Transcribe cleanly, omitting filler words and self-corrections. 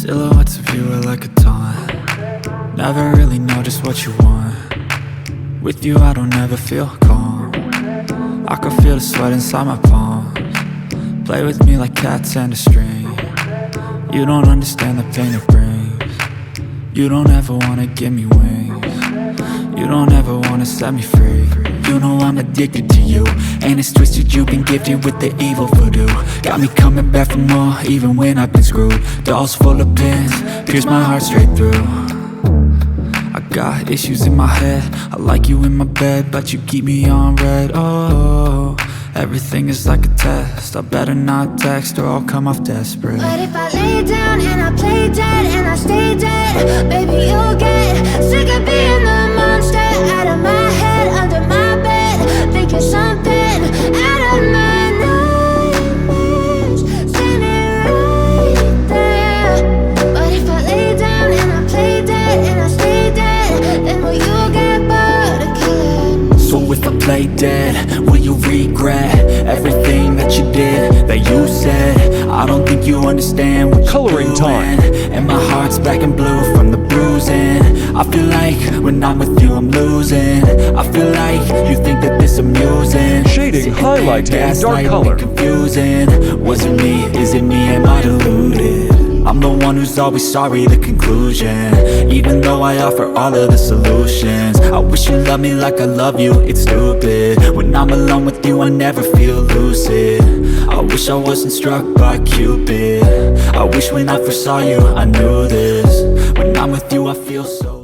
Silhouettes of you are like a taunt. Never really know just what you want. With you I don't ever feel calm. I can feel the sweat inside my palms. Play with me like cats and a string. You don't understand the pain it brings. You don't ever wanna give me wings. You don't ever wanna set me free. You know I'm addicted to you, and it's twisted, you've been gifted with the evil voodoo. Got me coming back for more, even when I've been screwed. Dolls full of pins, pierce my heart straight through. I got issues in my head, I like you in my bed, but you keep me on red. Oh, everything is like a test, I better not text or I'll come off desperate. But if I lay down and I play dead and I stay dead, baby you'll get sick of being the monster out of my head, under my bed, thinking something out of my nightmares, standing right there. But if I lay down and I play dead and I stay dead, then will you get bored of killing me? So if I play dead, will you regret everything that you did, that you said? I don't think you understand what Coloring you're time. doing. And my heart's black and blue from the bruising. I feel like when I'm with you I'm losing. I feel like you think that this amusing. Shading, highlighting, dark gaslighting, color. confusing. Was it me? Is it me? Am I deluded? I'm the one who's always sorry, the conclusion. Even though I offer all of the solutions, I wish you loved me like I love you, it's stupid. When I'm alone with you I never feel lucid. I wish I wasn't struck by Cupid. I wish when I first saw you I knew this. When I'm with you I feel so